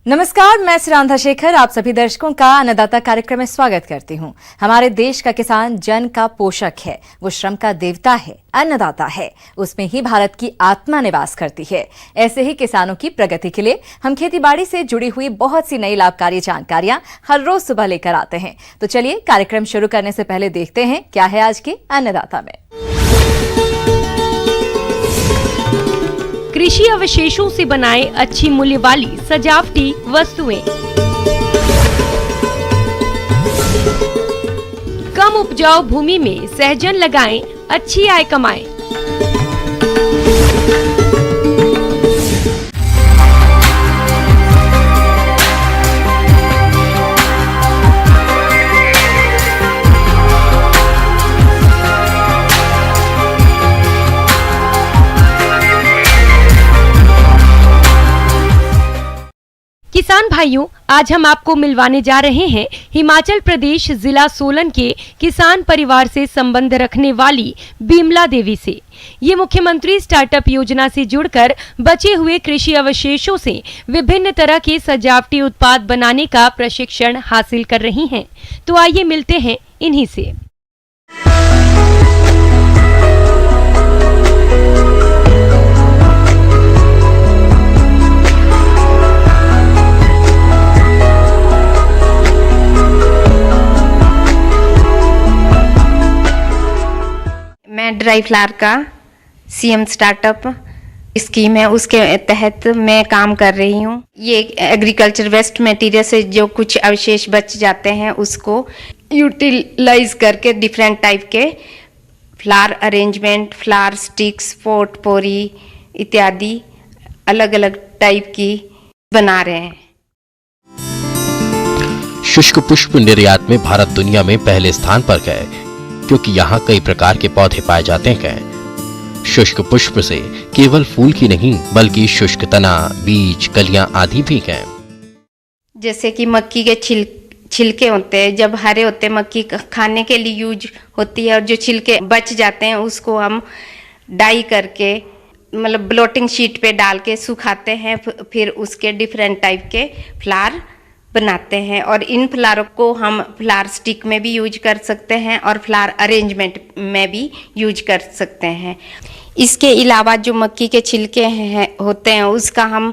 नमस्कार, मैं सुरांधा शेखर आप सभी दर्शकों का अन्नदाता कार्यक्रम में स्वागत करती हूं। हमारे देश का किसान जन का पोषक है, वो श्रम का देवता है, अन्नदाता है। उसमें ही भारत की आत्मा निवास करती है। ऐसे ही किसानों की प्रगति के लिए हम खेतीबाड़ी से जुड़ी हुई बहुत सी नई लाभकारी जानकारियां हर रोज सुबह लेकर आते हैं। तो चलिए कार्यक्रम शुरू करने से पहले देखते हैं क्या है आज के अन्नदाता में। कृषि अवशेषों से बनाए अच्छी मूल्य वाली सजावटी वस्तुएं। कम उपजाऊ भूमि में सहजन लगाएं, अच्छी आय कमाएं। किसान भाइयों, आज हम आपको मिलवाने जा रहे हैं हिमाचल प्रदेश जिला सोलन के किसान परिवार से संबंध रखने वाली बिमला देवी से। ये मुख्यमंत्री स्टार्टअप योजना से जुड़कर बचे हुए कृषि अवशेषों से विभिन्न तरह के सजावटी उत्पाद बनाने का प्रशिक्षण हासिल कर रही हैं। तो आइए मिलते हैं इन्हीं से। मैं ड्राई फ्लावर का सीएम स्टार्टअप स्कीम है, उसके तहत मैं काम कर रही हूँ। ये एग्रीकल्चर वेस्ट मटेरियल से जो कुछ अवशेष बच जाते हैं उसको यूटिलाइज करके डिफरेंट टाइप के flower arrangement, flower sticks, potpourri इत्यादि अलग अलग टाइप की बना रहे हैं। शुष्क पुष्प निर्यात में भारत दुनिया में पहले स्थान पर है, क्योंकि यहाँ कई प्रकार के पौधे पाए जाते हैं। शुष्क पुष्प से केवल फूल की नहीं बल्कि शुष्क तना, बीज, कलियां आदि भी हैं। जैसे कि मक्की के छिलके होते हैं, जब हरे होते हैं मक्की खाने के लिए यूज होती है, और जो छिलके बच जाते हैं उसको हम डाई करके मतलब ब्लोटिंग शीट पे डाल के सुखाते हैं, फिर उसके डिफरेंट टाइप के फ्लावर बनाते हैं। और इन फ्लावरों को हम फ्लावर स्टिक में भी यूज कर सकते हैं और फ्लावर अरेंजमेंट में भी यूज कर सकते हैं। इसके अलावा जो मक्की के छिलके होते हैं उसका हम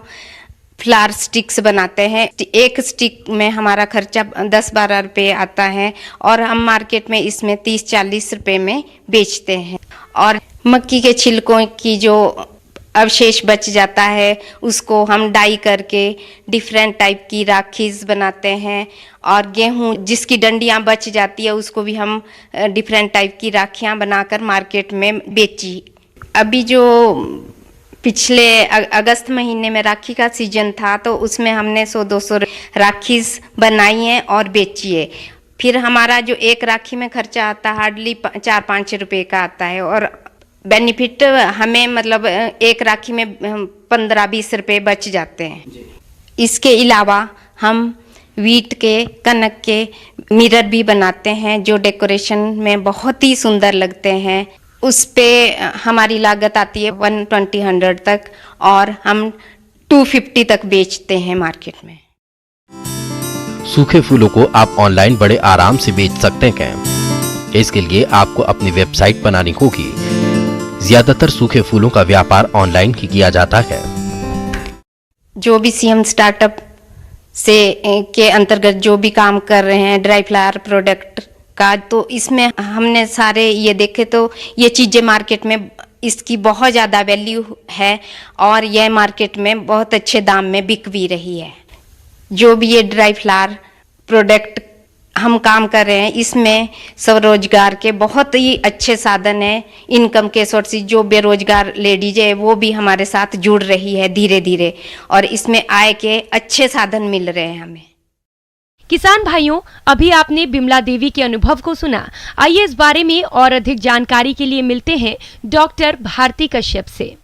फ्लावर स्टिक्स बनाते हैं। एक स्टिक में हमारा खर्चा 10-12 रुपये आता है और हम मार्केट में इसमें 30-40 रुपये में बेचते हैं। और मक्की के छिलकों की जो अवशेष बच जाता है उसको हम डाई करके डिफरेंट टाइप की राखीज बनाते हैं। और गेहूं जिसकी डंडियां बच जाती है उसको भी हम डिफरेंट टाइप की राखियां बनाकर मार्केट में बेची। अभी जो पिछले अगस्त महीने में राखी का सीजन था तो उसमें हमने 100-200 राखीज बनाई हैं और बेची है। फिर हमारा जो एक राखी में खर्चा आता है हार्डली 4-5 रुपये का आता है, और बेनिफिट हमें मतलब एक राखी में 15-20 रुपये बच जाते हैं। इसके अलावा हम वीट के, कनक के मिरर भी बनाते हैं जो डेकोरेशन में बहुत ही सुंदर लगते हैं। उस पे हमारी लागत आती है 120-100 तक और हम 250 तक बेचते हैं मार्केट में। सूखे फूलों को आप ऑनलाइन बड़े आराम से बेच सकते हैं। इसके लिए आपको अपनी वेबसाइट बनानी होगी। ज्यादातर सूखे फूलों का व्यापार ऑनलाइन ही किया जाता है। जो भी सीएम स्टार्टअप से के अंतर्गत जो भी काम कर रहे हैं ड्राई फ्लावर प्रोडक्ट का, तो इसमें हमने सारे ये देखे तो ये चीज़ें मार्केट में इसकी बहुत ज़्यादा वैल्यू है और यह मार्केट में बहुत अच्छे दाम में बिक भी रही है। जो भी ये ड्राई फ्लावर प्रोडक्ट हम काम कर रहे हैं इसमें स्वरोजगार के बहुत ही अच्छे साधन है, इनकम के सोर्सेज। जो बेरोजगार लेडीज है वो भी हमारे साथ जुड़ रही है धीरे धीरे, और इसमें आय के अच्छे साधन मिल रहे हैं हमें। किसान भाइयों, अभी आपने बिमला देवी के अनुभव को सुना। आइए इस बारे में और अधिक जानकारी के लिए मिलते हैं डॉक्टर भारती कश्यप से।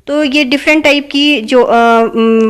तो तो ये डिफरेंट टाइप की जो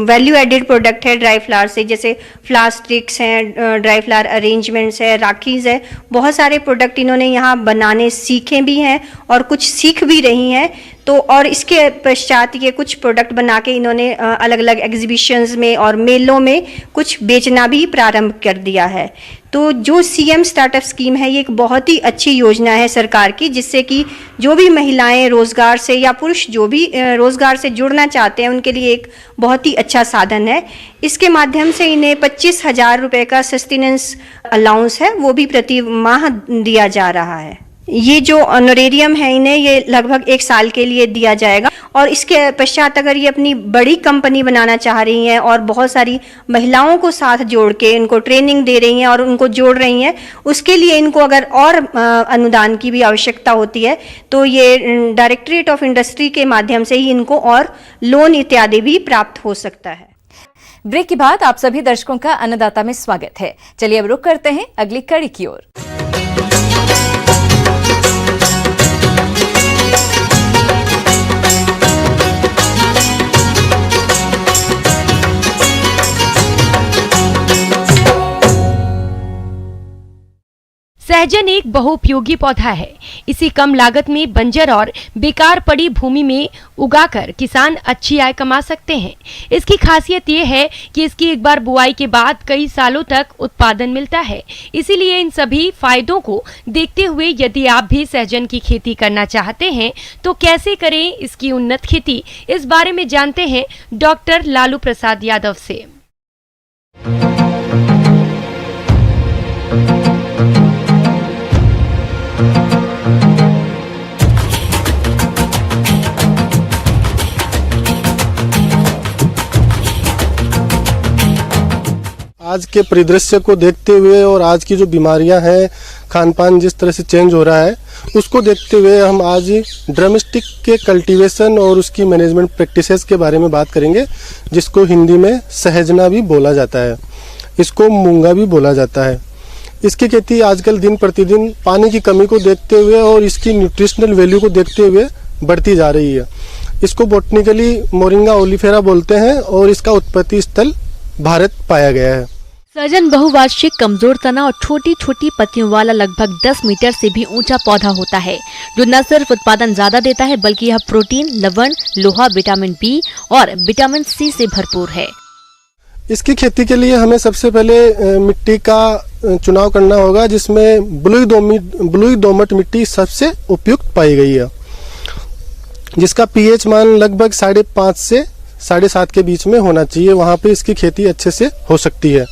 वैल्यू एडेड प्रोडक्ट है ड्राई फ्लावर से, जैसे फ्लावर स्टिक्स हैं, ड्राई फ्लावर अरेंजमेंट्स है, राखीज़ है, बहुत सारे प्रोडक्ट इन्होंने यहाँ बनाने सीखे भी हैं और कुछ सीख भी रही हैं। तो और इसके पश्चात ये कुछ प्रोडक्ट बना के इन्होंने अलग अलग एग्जीबिशंस में और मेलों में कुछ बेचना भी प्रारंभ कर दिया है। तो जो सीएम स्टार्टअप स्कीम है ये एक बहुत ही अच्छी योजना है सरकार की, जिससे कि जो भी महिलाएं रोजगार से या पुरुष जो भी रोजगार से जुड़ना चाहते हैं उनके लिए एक बहुत ही अच्छा साधन है। इसके माध्यम से इन्हें 25,000 रुपये का सस्टेनेंस अलाउंस है वो भी प्रति माह दिया जा रहा है। ये जो ऑनरेरियम है इन्हें ये लगभग 1 साल के लिए दिया जाएगा और इसके पश्चात अगर ये अपनी बड़ी कंपनी बनाना चाह रही हैं और बहुत सारी महिलाओं को साथ जोड़ के इनको ट्रेनिंग दे रही हैं और उनको जोड़ रही हैं, उसके लिए इनको अगर और अनुदान की भी आवश्यकता होती है तो ये डायरेक्टरेट ऑफ इंडस्ट्री के माध्यम से ही इनको और लोन इत्यादि भी प्राप्त हो सकता है। ब्रेक के बाद आप सभी दर्शकों का अन्नदाता में स्वागत है। चलिए अब रुक करते हैं अगली कड़ी की ओर। सहजन एक बहुउपयोगी पौधा है। इसी कम लागत में बंजर और बेकार पड़ी भूमि में उगाकर किसान अच्छी आय कमा सकते हैं। इसकी खासियत ये है कि इसकी एक बार बुआई के बाद कई सालों तक उत्पादन मिलता है। इसीलिए इन सभी फायदों को देखते हुए यदि आप भी सहजन की खेती करना चाहते हैं तो कैसे करें इसकी उन्नत खेती, इस बारे में जानते हैं डॉक्टर लालू प्रसाद यादव से। आज के परिदृश्य को देखते हुए और आज की जो बीमारियां हैं, खान पान जिस तरह से चेंज हो रहा है, उसको देखते हुए हम आज ड्रमस्टिक के कल्टीवेशन और उसकी मैनेजमेंट प्रैक्टिसेस के बारे में बात करेंगे, जिसको हिंदी में सहजना भी बोला जाता है, इसको मूंगा भी बोला जाता है। इसकी खेती आजकल दिन प्रतिदिन पानी की कमी को देखते हुए और इसकी न्यूट्रिशनल वैल्यू को देखते हुए बढ़ती जा रही है। इसको बॉटनिकली मोरिंगा ओलिफेरा बोलते हैं और इसका उत्पत्ति स्थल भारत पाया गया है। सहजन बहुवार्षिक कमजोर तना और छोटी छोटी पत्तियों वाला लगभग 10 मीटर से भी ऊंचा पौधा होता है, जो न सिर्फ उत्पादन ज्यादा देता है बल्कि यह प्रोटीन, लवण, लोहा, विटामिन बी और विटामिन सी से भरपूर है। इसकी खेती के लिए हमें सबसे पहले मिट्टी का चुनाव करना होगा, जिसमें बलुई दोमट मिट्टी सबसे उपयुक्त पाई गई है, जिसका पीएच मान लगभग 5.5 से 7.5 के बीच में होना चाहिए। वहाँ पे इसकी खेती अच्छे से हो सकती है।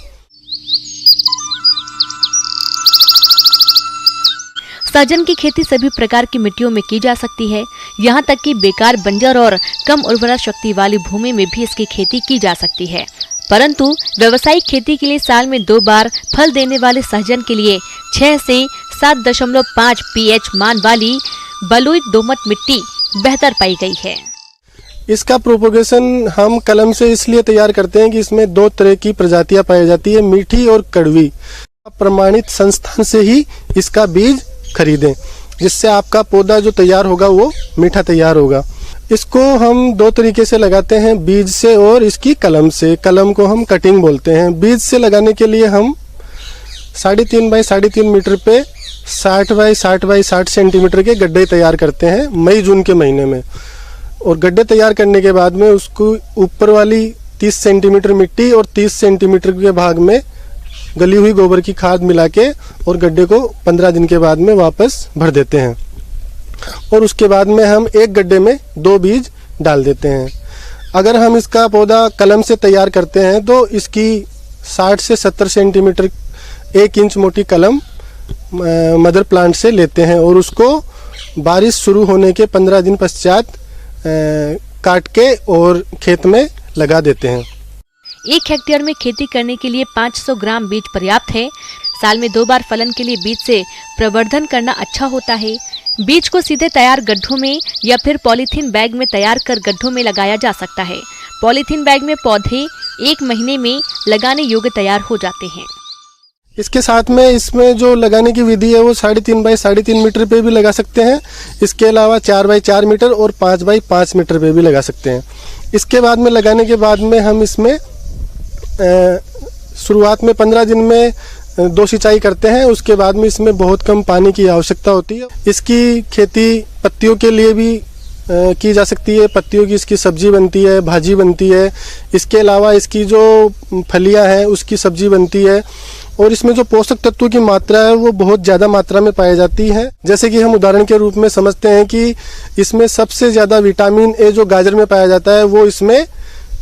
सहजन की खेती सभी प्रकार की मिट्टियों में की जा सकती है, यहाँ तक कि बेकार, बंजर और कम उर्वरा शक्ति वाली भूमि में भी इसकी खेती की जा सकती है। परंतु व्यावसायिक खेती के लिए साल में 2 बार फल देने वाले सहजन के लिए 6 से 7.5 पीएच मान वाली बलुई दोमट मिट्टी बेहतर पाई गई है। इसका प्रोपोगेशन हम कलम से इसलिए तैयार करते हैं कि इसमें 2 तरह की प्रजातियां पाई जाती है, मीठी और कड़वी। प्रमाणित संस्थान से ही इसका बीज खरीदें, जिससे आपका पौधा जो तैयार होगा वो मीठा तैयार होगा। इसको हम 2 तरीके से लगाते हैं, बीज से और इसकी कलम से। कलम को हम कटिंग बोलते हैं। बीज से लगाने के लिए हम 3.5 बाई 3.5 मीटर पे 60 बाई 60 सेंटीमीटर के गड्ढे तैयार करते हैं मई जून के महीने में। और गड्ढे तैयार करने के बाद में उसको ऊपर वाली 30 सेंटीमीटर मिट्टी और 30 सेंटीमीटर के भाग में गली हुई गोबर की खाद मिला के और गड्ढे को 15 दिन के बाद में वापस भर देते हैं। और उसके बाद में हम एक गड्ढे में 2 बीज डाल देते हैं। अगर हम इसका पौधा कलम से तैयार करते हैं तो इसकी 60 से 70 सेंटीमीटर 1 इंच मोटी कलम मदर प्लांट से लेते हैं और उसको बारिश शुरू होने के 15 दिन पश्चात काट के और खेत में लगा देते हैं। 1 हेक्टेयर में खेती करने के लिए 500 ग्राम बीज पर्याप्त है। साल में 2 बार फलन के लिए बीज से प्रवर्धन करना अच्छा होता है। बीज को सीधे तैयार गड्ढों में या फिर पॉलीथीन बैग में तैयार कर गड्ढों में लगाया जा सकता है। पॉलीथीन बैग में पौधे 1 महीने में लगाने योग्य तैयार हो जाते हैं। इसके साथ में इसमें जो लगाने की विधि है वो 3.5 बाई 3.5 मीटर पे भी लगा सकते हैं। इसके अलावा 4 बाई 4 मीटर और 5 बाई 5 मीटर पे भी लगा सकते हैं। इसके बाद में लगाने के बाद में हम इसमें शुरुआत में 15 दिन में 2 सिंचाई करते हैं। उसके बाद में इसमें बहुत कम पानी की आवश्यकता होती है। इसकी खेती पत्तियों के लिए भी की जा सकती है। पत्तियों की इसकी सब्जी बनती है, भाजी बनती है। इसके अलावा इसकी जो फलियां हैं उसकी सब्जी बनती है। और इसमें जो पोषक तत्वों की मात्रा है वो बहुत ज़्यादा मात्रा में पाई जाती है। जैसे कि हम उदाहरण के रूप में समझते हैं कि इसमें सबसे ज़्यादा विटामिन ए जो गाजर में पाया जाता है वो इसमें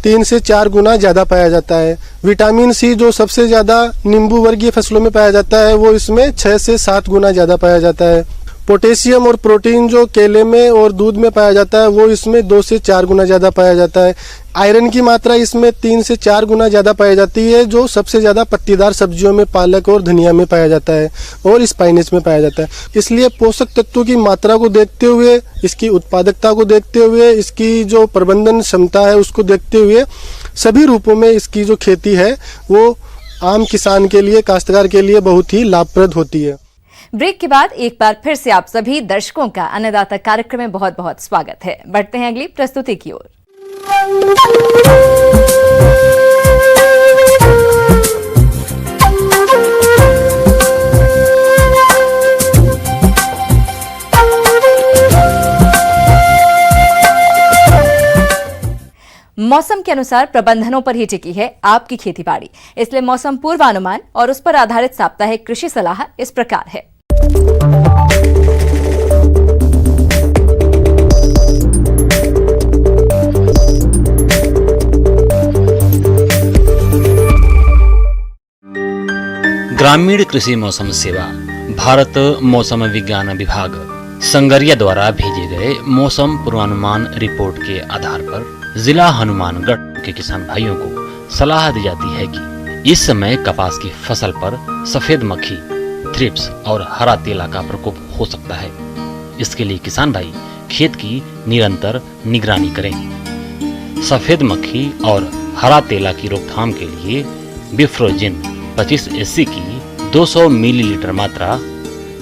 3 से 4 गुना ज़्यादा पाया जाता है। विटामिन सी जो सबसे ज़्यादा नींबू वर्गीय फसलों में पाया जाता है वो इसमें 6 से 7 गुना ज़्यादा पाया जाता है। पोटेशियम और प्रोटीन जो केले में और दूध में पाया जाता है वो इसमें 2 से 4 गुना ज़्यादा पाया जाता है। आयरन की मात्रा इसमें 3 से 4 गुना ज़्यादा पाई जाती है, जो सबसे ज़्यादा पत्तीदार सब्जियों में पालक और धनिया में पाया जाता है और स्पाइनच में पाया जाता है। इसलिए पोषक तत्वों की मात्रा को देखते हुए, इसकी उत्पादकता को देखते हुए, इसकी जो प्रबंधन क्षमता है उसको देखते हुए सभी रूपों में इसकी जो खेती है वो आम किसान के लिए, काश्तकार के लिए बहुत ही लाभप्रद होती है। ब्रेक के बाद एक बार फिर से आप सभी दर्शकों का अन्नदाता कार्यक्रम में बहुत बहुत स्वागत है। बढ़ते हैं अगली प्रस्तुति की ओर। मौसम के अनुसार प्रबंधनों पर ही टिकी है आपकी खेतीबाड़ी, इसलिए मौसम पूर्वानुमान और उस पर आधारित साप्ताहिक कृषि सलाह इस प्रकार है। ग्रामीण कृषि मौसम सेवा, भारत मौसम विज्ञान विभाग संगरिया द्वारा भेजे गए मौसम पूर्वानुमान रिपोर्ट के आधार पर जिला हनुमानगढ़ के किसान भाइयों को सलाह दी जाती है कि इस समय कपास की फसल पर सफेद मक्खी, थ्रिप्स और हरा तेला का प्रकोप हो सकता है। इसके लिए किसान भाई खेत की निरंतर निगरानी करें। सफेद मक्खी और हरा तेला की रोकथाम के लिए बिफ्रोजिन 25 SC की 200 मिलीलीटर मात्रा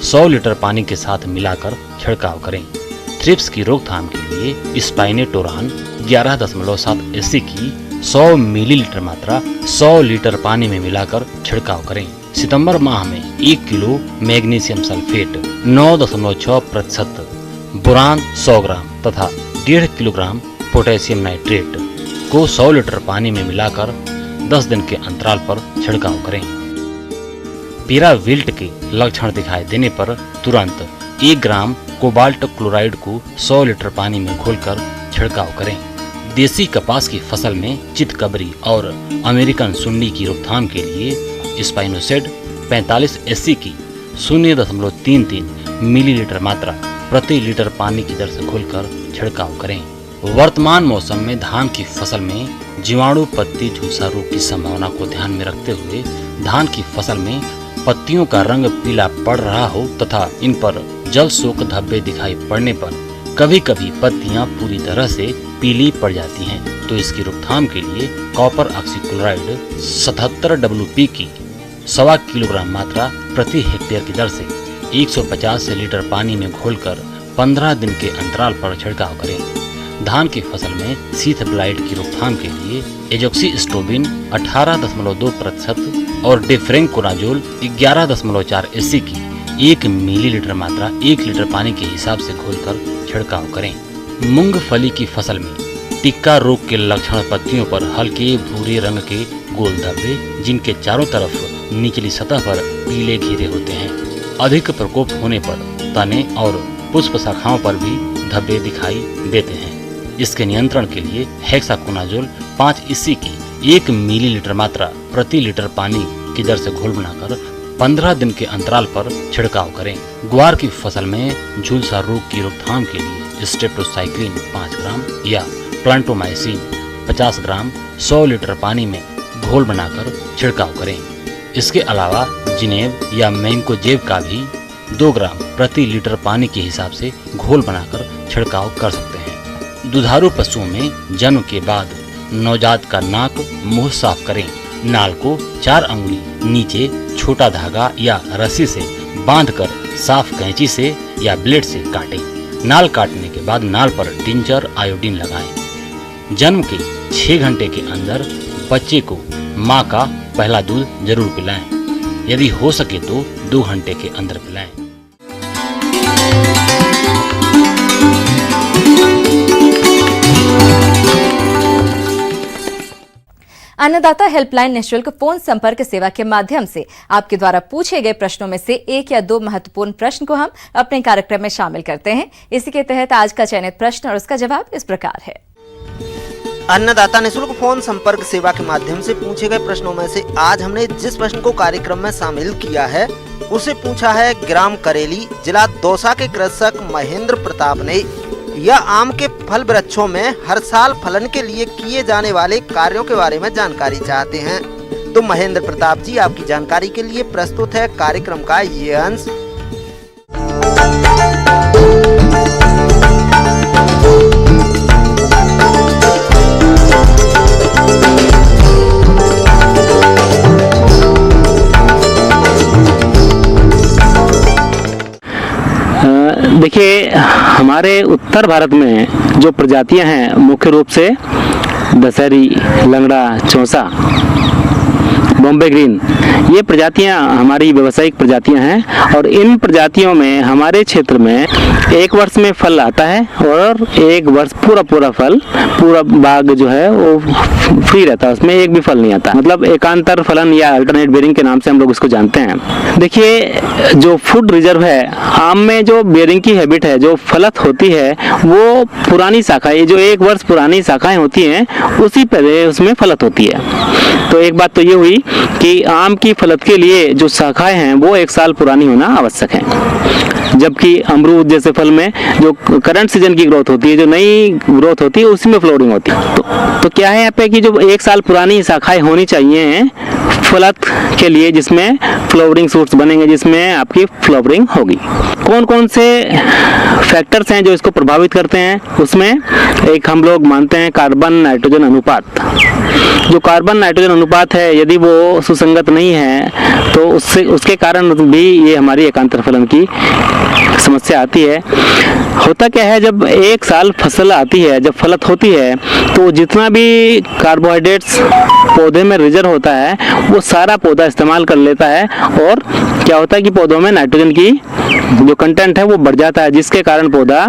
100 लीटर पानी के साथ मिलाकर छिड़काव करें। थ्रिप्स की रोकथाम के लिए स्पाइनेटोरान 11.7 SC की 100 मिलीलीटर मात्रा 100 लीटर पानी में मिलाकर छिड़काव करें। सितंबर माह में 1 किलो मैग्नीशियम सल्फेट 9.6%, बोरान 100 ग्राम तथा 1.5 किलोग्राम पोटेशियम नाइट्रेट को 100 लीटर पानी में मिलाकर 10 दिन के अंतराल पर छिड़काव करें। पीरा विल्ट के लक्षण दिखाई देने पर तुरंत 1 ग्राम कोबाल्ट क्लोराइड को 100 लीटर पानी में घोलकर छिड़काव करें। देसी कपास की फसल में चितकबरी और अमेरिकन सुंडी की रोकथाम के लिए स्पाइनोसेड 45 SC की 0.33 मिलीलीटर मात्रा प्रति लीटर पानी की दर से घोलकर छिड़काव करें। वर्तमान मौसम में धान की फसल में जीवाणु पत्ती झुलसा रोग की संभावना को ध्यान में रखते हुए धान की फसल में पत्तियों का रंग पीला पड़ रहा हो तथा इन पर जल शोक धब्बे दिखाई पड़ने पर कभी कभी पत्तियां पूरी तरह से पीली पड़ जाती हैं, तो इसकी रोकथाम के लिए कॉपर ऑक्सीक्लोराइड 77 WP की 1.25 किलोग्राम मात्रा प्रति हेक्टेयर की दर से 150 लीटर पानी में घोलकर 15 दिन के अंतराल पर छिड़काव करें। धान की फसल में शीथ ब्लाइट की रोकथाम के लिए एजोक्सिस्ट्रोबिन 18.2% और डिफ्रेंकोनाजोल 11.4 SC की 1 मिलीलीटर मात्रा 1 लीटर पानी के हिसाब से घोलकर छिड़काव करें। मूंगफली की फसल में टिक्का रोग के लक्षण पत्तियों पर हल्के भूरे रंग के गोल धब्बे जिनके चारों तरफ निचली सतह पर पीले घेरे होते हैं। अधिक प्रकोप होने पर तने और पुष्प शाखाओं पर भी धब्बे दिखाई देते हैं। इसके नियंत्रण के लिए हेक्साकोनाजोल 5 SC की 1 मिलीलीटर मात्रा प्रति लीटर पानी की दर से घोल बनाकर 15 दिन के अंतराल पर छिड़काव करें। ग्वार की फसल में झुलसा रोग की रोकथाम के लिए स्ट्रेप्टोसाइक्लिन 5 ग्राम या प्लांटोमाइसिन 50 ग्राम 100 लीटर पानी में घोल बनाकर छिड़काव करें। इसके अलावा जिनेब या मैंकोजेब का भी 2 ग्राम प्रति लीटर पानी के हिसाब से घोल बनाकर छिड़काव कर सकते हैं। दुधारू पशुओं में जन्म के बाद नवजात का नाक मुंह साफ करें। नाल को 4 अंगुली नीचे छोटा धागा या रस्सी से बांधकर साफ कैंची से या ब्लेड से काटें। नाल काटने के बाद नाल पर टिंचर आयोडीन लगाएं। जन्म के 6 घंटे के अंदर बच्चे को माँ का पहला दूध जरूर पिलाएं। यदि हो सके तो 2 घंटे के अंदर पिलाएं। अन्नदाता हेल्पलाइन निःशुल्क फोन संपर्क सेवा के माध्यम से आपके द्वारा पूछे गए प्रश्नों में से 1 या 2 महत्वपूर्ण प्रश्न को हम अपने कार्यक्रम में शामिल करते हैं। इसी के तहत आज का चयनित प्रश्न और उसका जवाब इस प्रकार है। अन्नदाता निःशुल्क फोन संपर्क सेवा के माध्यम से पूछे गए प्रश्नों में से आज हमने जिस प्रश्न को कार्यक्रम में शामिल किया है उसे पूछा है ग्राम करेली, जिला दौसा के कृषक महेंद्र प्रताप ने। यह आम के फल वृक्षों में हर साल फलन के लिए किए जाने वाले कार्यों के बारे में जानकारी चाहते हैं। तो महेंद्र प्रताप जी, आपकी जानकारी के लिए प्रस्तुत है कार्यक्रम का ये अंश। देखिए, हमारे उत्तर भारत में जो प्रजातियां हैं मुख्य रूप से दशहरी, लंगड़ा, चौसा, बॉम्बे ग्रीन, ये प्रजातियां हमारी व्यावसायिक प्रजातियां हैं और इन प्रजातियों में हमारे क्षेत्र में एक वर्ष में फल आता है और एक वर्ष पूरा फल, पूरा बाग जो है वो फ्री रहता है, उसमें एक भी फल नहीं आता। मतलब एकांतर फलन या अल्टरनेट बेरिंग के नाम से हम लोग इसको जानते हैं। देखिए, जो फूड रिजर्व है, आम में जो बेरिंग की हैबिट है, जो फलत होती है, वो पुरानी शाखाएं, जो एक वर्ष पुरानी शाखाएं होती हैं, उसी पर उसमें फलत होती है। तो एक बात तो ये हुई कि आम की फलत के लिए जो शाखाएं हैं वो 1 साल पुरानी होना आवश्यक है, जबकि अमरूद जैसे फल में जो करंट सीजन की ग्रोथ होती है, जो नई ग्रोथ होती है, उसी में फ्लोरिंग होती है। तो क्या है यहाँ पे कि जो 1 साल पुरानी शाखाएं होनी चाहिए फलत के लिए, जिसमें फ्लावरिंग सूट्स बनेंगे, जिसमें आपकी फ्लावरिंग होगी। कौन कौन से फैक्टर्स हैं जो इसको प्रभावित करते हैं? उसमें एक हम लोग मानते हैं कार्बन नाइट्रोजन अनुपात। जो कार्बन नाइट्रोजन अनुपात है, यदि वो सुसंगत नहीं है तो उसके कारण भी ये हमारी एकांतर फलन की समस्या आती है। होता क्या है, जब 1 साल फसल आती है, जब फलत होती है, तो जितना भी कार्बोहाइड्रेट्स पौधे में रिजर्व होता है वो सारा पौधा इस्तेमाल कर लेता है और क्या होता है कि पौधों में नाइट्रोजन की जो कंटेंट है वो बढ़ जाता है, जिसके कारण पौधा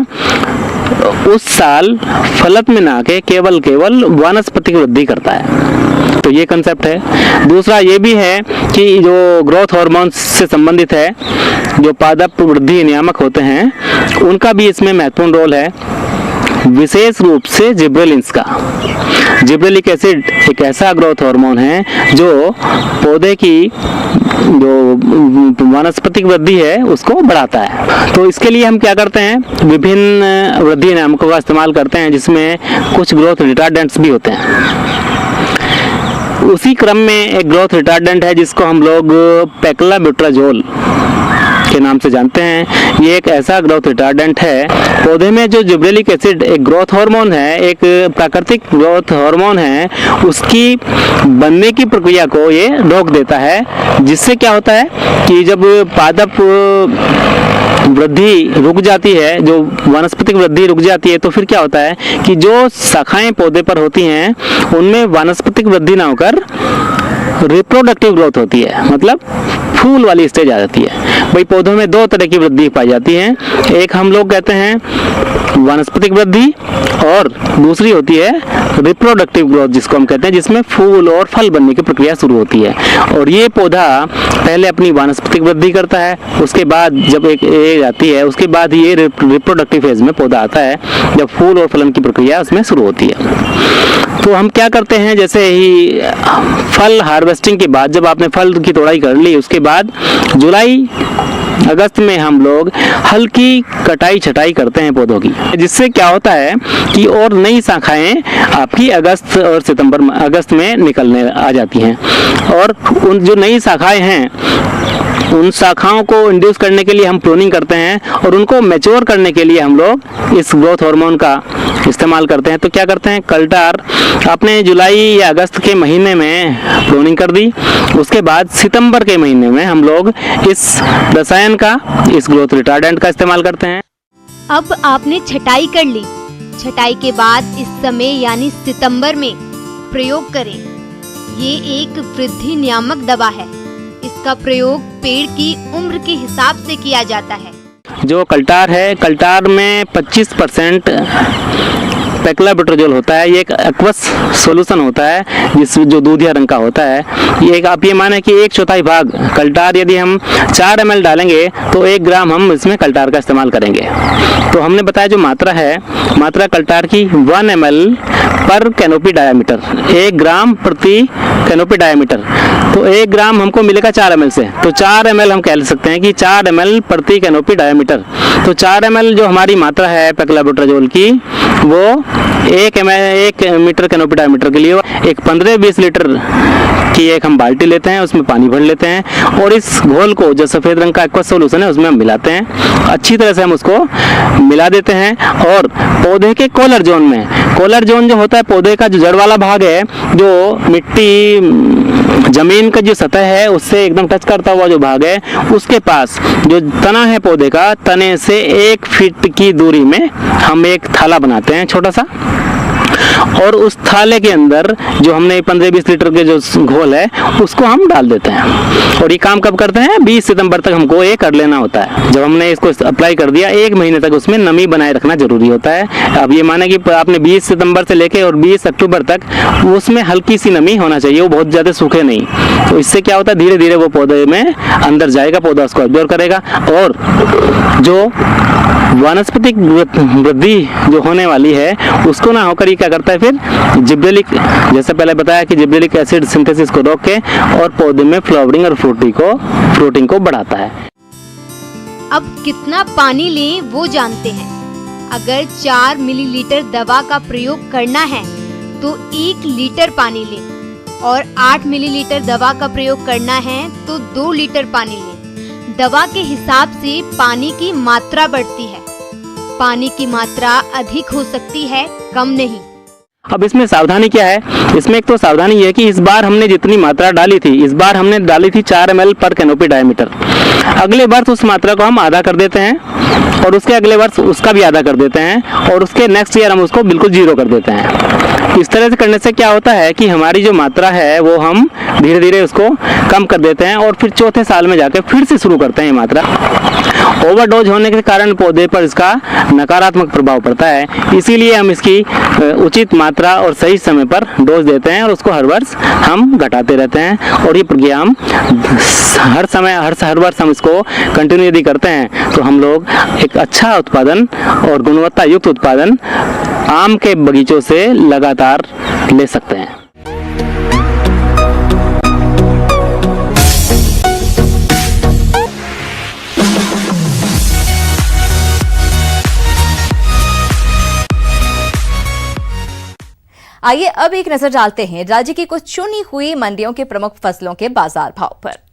उस साल फलत में ना के केवल वानस्पतिक वृद्धि करता है। तो ये कंसेप्ट है। दूसरा ये भी है कि जो ग्रोथ हार्मोन से संबंधित है, जो पादप वृद्धि नियामक होते हैं, उनका भी इसमें महत्वपूर्ण रोल है, विशेष रूप से जिब्रेलिन्स का। जिब्रेलिक एसिड एक ऐसा ग्रोथ हार्मोन है जो पौधे की जो वानस्पतिक वृद्धि है उसको बढ़ाता है। तो इसके लिए हम क्या करते हैं, विभिन्न वृद्धि नियामकों का इस्तेमाल करते हैं, जिसमें कुछ ग्रोथ रिटार्डेंट्स भी होते हैं। उसी क्रम में एक ग्रोथ रिटार्डेंट है जिसको हम लोग पैक्लोब्यूट्राजोल के नाम से जानते हैं। ये एक ऐसा ग्रोथ रिटार्डेंट है। पौधे में जो जिब्रेलिक एसिड एक ग्रोथ हार्मोन है, एक प्राकृतिक ग्रोथ हार्मोन है, उसकी बनने की प्रक्रिया को ये रोक देता है, जिससे क्या होता है कि जब पादप वृद्धि रुक जाती है, जो वानस्पतिक वृद्धि रुक जाती है, तो फिर क्या होता है कि जो शाखाएं पौधे पर होती हैं उनमें वानस्पतिक वृद्धि ना होकर रिप्रोडक्टिव ग्रोथ होती है, मतलब फूल वाली स्टेज आ जाती है। भाई पौधों में 2 तरह की वृद्धि पाई जाती है, एक हम लोग कहते हैं वानस्पतिक वृद्धि और दूसरी होती है रिप्रोडक्टिव ग्रोथ, जिसको हम कहते हैं, जिसमें फूल और फल बनने की प्रक्रिया शुरू होती है। और ये पौधा पहले अपनी वानस्पतिक वृद्धि करता है, उसके बाद जब एक एज आती है, उसके बाद ये रिप्रोडक्टिव फेज में पौधा आता है, जब फूल और फलन की प्रक्रिया उसमें शुरू होती है। तो हम क्या करते हैं, जैसे ही फल हार्वेस्टिंग के बाद, जब आपने फल की तोड़ाई कर ली, उसके बाद जुलाई अगस्त में हम लोग हल्की कटाई छटाई करते हैं पौधों की, जिससे क्या होता है कि और नई शाखाएं आपकी अगस्त और अगस्त में निकलने आ जाती हैं। और उन जो नई शाखाएं हैं उन शाखाओं को इंड्यूस करने के लिए हम प्रूनिंग करते हैं और उनको मैच्योर करने के लिए हम लोग इस ग्रोथ हार्मोन का इस्तेमाल करते हैं। तो क्या करते हैं, कल्टार आपने जुलाई या अगस्त के महीने में प्रूनिंग कर दी, उसके बाद सितंबर के महीने में हम लोग इस रसायन का, इस ग्रोथ रिटार्डेंट का इस्तेमाल करते हैं। अब आपने छटाई कर ली, छटाई के बाद इस समय यानी सितंबर में प्रयोग करें। ये एक वृद्धि नियामक दवा है। इसका प्रयोग पेड़ की उम्र के हिसाब से किया जाता है। जो कल्टार है, कल्टार में 25% पेक्लाबुटराजोल होता है। ये एक एक्वस सॉल्यूशन होता है जो दूधिया रंग का होता है। ये आप ये माने कि 1/4 भाग कल्टार यदि हम 4 ml डालेंगे तो 1 ग्राम हम इसमें कल्टार का इस्तेमाल करेंगे। तो हमने बताया जो मात्रा है, मात्रा कल्टार की 1 ml पर कैनोपी डायामीटर, 1 ग्राम प्रति कैनोपी डायामीटर। तो 1 ग्राम हमको मिलेगा 4 ml से, तो 4 ml हम कह सकते हैं कि 4 ml प्रति कैनोपी डायामीटर। तो 4 ml जो हमारी मात्रा है पेक्लाबुटराजोल की, वो 1 मीटर कैनोपी डायामीटर के लिए एक 15-20 लीटर की एक हम बाल्टी लेते हैं, उसमें पानी भर लेते हैं और इस घोल को जो सफ़ेद रंग का एक्वस सॉल्यूशन है उसमें हम मिलाते हैं। अच्छी तरह से हम उसको मिला देते हैं और पौधे के कॉलर जोन में, कॉलर जोन जो होता है पौधे का जो जड़ वाला भाग है, जो मिट्टी जमीन का जो सतह है उससे एकदम टच करता हुआ जो भाग है, उसके पास जो तना है पौधे का, तने से 1 फीट की दूरी में हम एक थाला बनाते हैं छोटा सा, और उस थाले के अंदर जो हमने 15-20 लीटर के जो घोल है उसको हम डाल देते हैं। और ये काम कब करते हैं, 20 सितंबर तक हमको ये कर लेना होता है। जब हमने इसको अप्लाई कर दिया 1 महीने तक उसमें नमी बनाए रखना जरूरी होता है। अब ये माने कि आपने 20 सितंबर से लेके और 20 अक्टूबर तक उसमें हल्की सी नमी होना चाहिए, वो बहुत ज़्यादा सूखे नहीं। तो इससे क्या होता है, धीरे धीरे वो पौधे में अंदर जाएगा, पौधा उसको एब्जॉर्ब करेगा और जो वानस्पतिक वृद्धि जो होने वाली है उसको ना होकर ये क्या करता है, फिर जिब्रेलिक, जैसे पहले बताया कि जिब्रेलिक एसिड सिंथेसिस को रोक के और पौधे में फ्लावरिंग और फ्रूटिंग को बढ़ाता है। अब कितना पानी लें वो जानते हैं। अगर 4 मिलीलीटर दवा का प्रयोग करना है तो 1 लीटर पानी लें और 8 मिलीलीटर दवा का प्रयोग करना है तो 2 लीटर पानी लें। दवा के हिसाब से पानी की मात्रा बढ़ती है। पानी की मात्रा अधिक हो सकती है, कम नहीं। अब इसमें सावधानी क्या है, इसमें एक तो सावधानी ये है कि इस बार हमने जितनी मात्रा डाली थी, इस बार हमने डाली थी 4 ml पर कैनोपी डायमीटर। अगले वर्ष उस मात्रा को हम आधा कर देते हैं और उसके अगले वर्ष उसका भी आधा कर देते हैं और उसके नेक्स्ट ईयर हम उसको बिल्कुल 0 कर देते हैं। इस तरह से करने से क्या होता है कि हमारी जो मात्रा है वो हम धीरे धीरे उसको कम कर देते हैं और फिर चौथे साल में जाकर फिर से शुरू करते हैं ये मात्रा। ओवरडोज होने के कारण पौधे पर इसका नकारात्मक प्रभाव पड़ता है, इसीलिए हम इसकी उचित मात्रा और सही समय पर डोज देते हैं और उसको हर वर्ष हम घटाते रहते हैं। और ये प्रक्रिया हम हर वर्ष हम इसको कंटिन्यू यदि करते हैं तो हम लोग एक अच्छा उत्पादन और गुणवत्ता युक्त उत्पादन आम के बगीचों से लगातार ले सकते हैं। आइए अब एक नजर डालते हैं राज्य की कुछ चुनी हुई मंडियों के प्रमुख फसलों के बाजार भाव पर।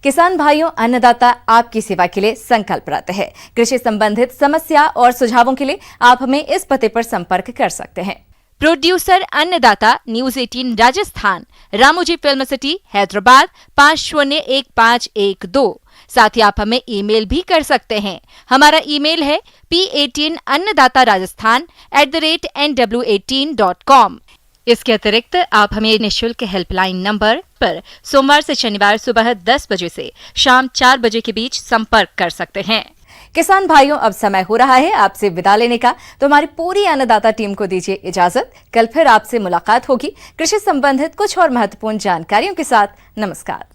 किसान भाइयों, अन्नदाता आपकी सेवा के लिए संकल्परत है। कृषि संबंधित समस्या और सुझावों के लिए आप हमें इस पते पर संपर्क कर सकते हैं। प्रोड्यूसर अन्नदाता, news 18 Rajasthan, Ramoji film city, Hyderabad 501512। साथ ही आप हमें ईमेल भी कर सकते हैं। हमारा ईमेल है p18अन्नदाता-rajasthan@nw18.com। इसके अतिरिक्त आप हमें निःशुल्क हेल्पलाइन नंबर पर सोमवार से शनिवार सुबह 10 बजे से शाम 4 बजे के बीच संपर्क कर सकते हैं। किसान भाइयों, अब समय हो रहा है आपसे विदा लेने का, तो हमारी पूरी अन्नदाता टीम को दीजिए इजाजत। कल फिर आपसे मुलाकात होगी कृषि संबंधित कुछ और महत्वपूर्ण जानकारियों के साथ। नमस्कार।